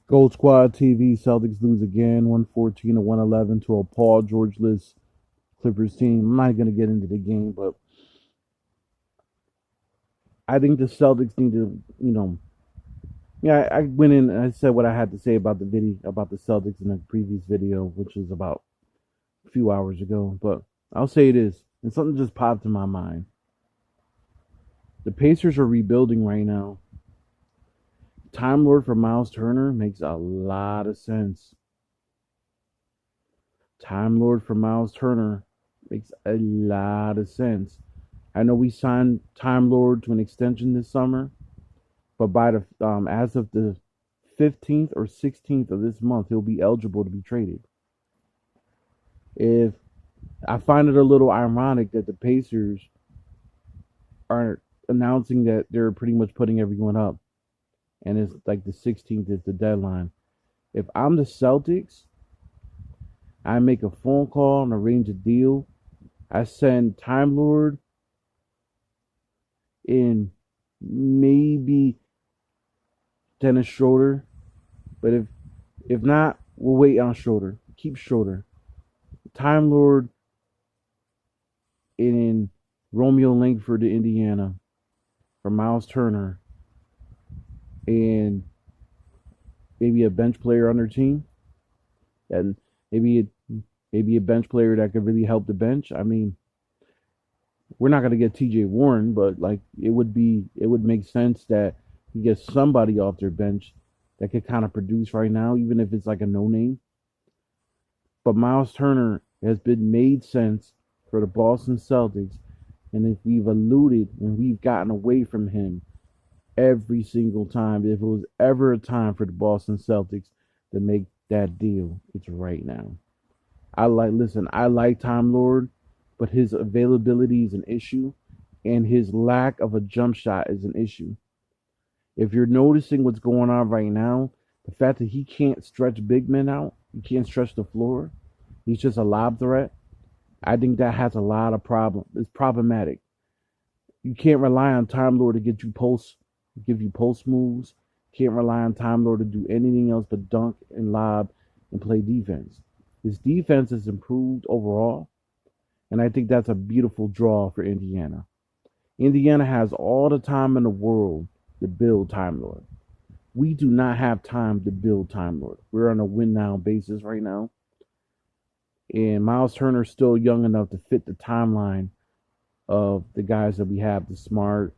Gold Squad TV, Celtics lose again, 114 to 111 to a Paul Georgeless Clippers team. I'm not going to get into the game, but I think the Celtics need to, yeah, I went in and I said what I had to say about the video, about the Celtics in the previous video, which was about a few hours ago. But I'll say this, and something just popped in my mind. The Pacers are rebuilding right now. Timelord for Myles Turner makes a lot of sense. Timelord for Myles Turner makes a lot of sense. I know we signed Timelord to an extension this summer, but by the as of the 15th or 16th of this month, he'll be eligible to be traded. If I find it a little ironic that the Pacers are announcing that they're pretty much putting everyone up, and it's like the 16th is the deadline. If I'm the Celtics, I make a phone call and arrange a deal. I send Time Lord in maybe Dennis Schroeder, but if not, we'll wait on Schroeder. Keep Schroeder. Time Lord in Romeo Langford to Indiana for Myles Turner and maybe a bench player on their team, and maybe a bench player that could really help the bench. I mean, we're not gonna get T.J. Warren, but like it would make sense that you get somebody off their bench that could kind of produce right now, even if it's like a no name. But Myles Turner has been made sense for the Boston Celtics, and if we've alluded and we've gotten away from him every single time, if it was ever a time for the Boston Celtics to make that deal, it's right now. I like Time Lord, but his availability is an issue, and his lack of a jump shot is an issue. If you're noticing what's going on right now, the fact that he can't stretch big men out, he can't stretch the floor, he's just a lob threat. I think that has a lot of problem. It's problematic. You can't rely on Time Lord to give you post moves. Can't rely on Time Lord to do anything else but dunk and lob and play defense. His defense has improved overall, and I think that's a beautiful draw for Indiana. Indiana has all the time in the world to build Time Lord. We do not have time to build Time Lord. We're on a win now basis right now. And Myles Turner's still young enough to fit the timeline of the guys that we have, the Smart,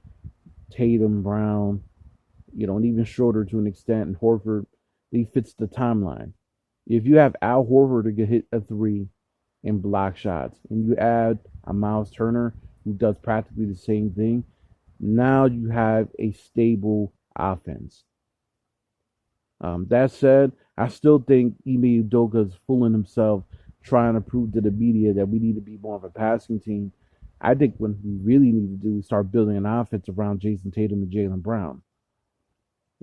Tatum, Brown, and even Schroeder to an extent, and Horford. He fits the timeline. If you have Al Horford to get hit a three and block shots, and you add a Myles Turner who does practically the same thing, now you have a stable offense. That said, I still think Ime Udoka is fooling himself trying to prove to the media that we need to be more of a passing team. I think what we really need to do is start building an offense around Jason Tatum and Jaylen Brown.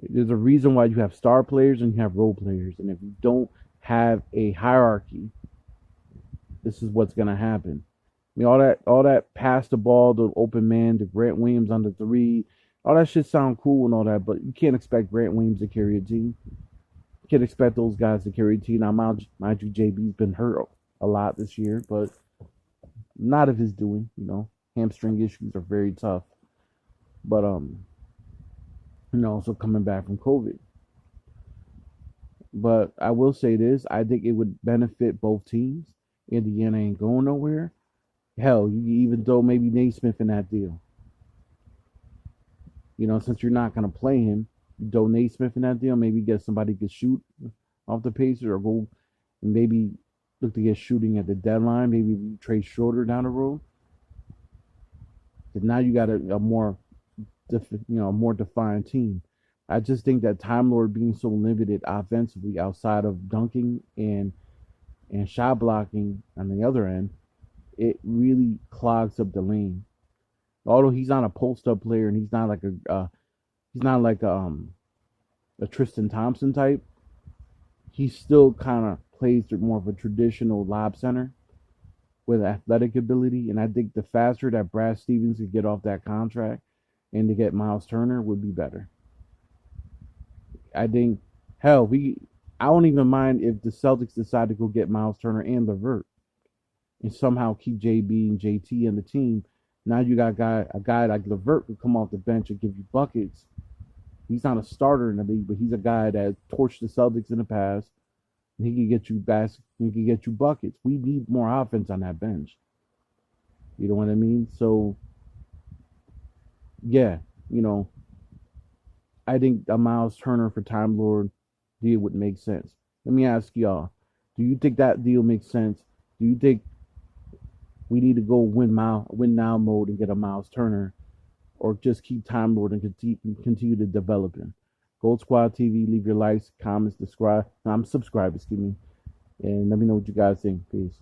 There's a reason why you have star players and you have role players, and if you don't have a hierarchy, this is what's gonna happen. I mean, all that pass the ball to open man to Grant Williams on the three, all that shit sound cool and all that, but you can't expect Grant Williams to carry a team. You can't expect those guys to carry a team. Now, mind you, JB's been hurt a lot this year, but not of his doing. Hamstring issues are very tough. But also coming back from COVID. But I will say this: I think it would benefit both teams. Indiana ain't going nowhere. Hell, you even throw maybe Naismith in that deal. Since you're not gonna play him, you throw Naismith in that deal. Maybe get somebody who can shoot off the Pacers, or go and maybe look to get shooting at the deadline. Maybe we trade Schroeder down the road. Because now you got a more more defined team. I just think that Time Lord being so limited offensively outside of dunking and shot blocking on the other end, it really clogs up the lane. Although he's not a post up player and he's not like a Tristan Thompson type, he still kind of plays more of a traditional lob center with athletic ability. And I think the faster that Brad Stevens could get off that contract and to get Myles Turner would be better. I think Hell, I don't even mind if the Celtics decide to go get Myles Turner and Levert and somehow keep JB and JT in the team. Now you got a guy like Levert who come off the bench and give you buckets. He's not a starter in the league, but he's a guy that torched the Celtics in the past. And he can get you he can get you buckets. We need more offense on that bench. You know what I mean? So yeah, you know, I think a Myles Turner for Timelord deal would make sense. Let me ask y'all: do you think that deal makes sense? Do you think we need to go win now mode and get a Myles Turner, or just keep Timelord and continue to develop him? Gold Squad TV, leave your likes, comments, subscribe, excuse me, and let me know what you guys think. Peace.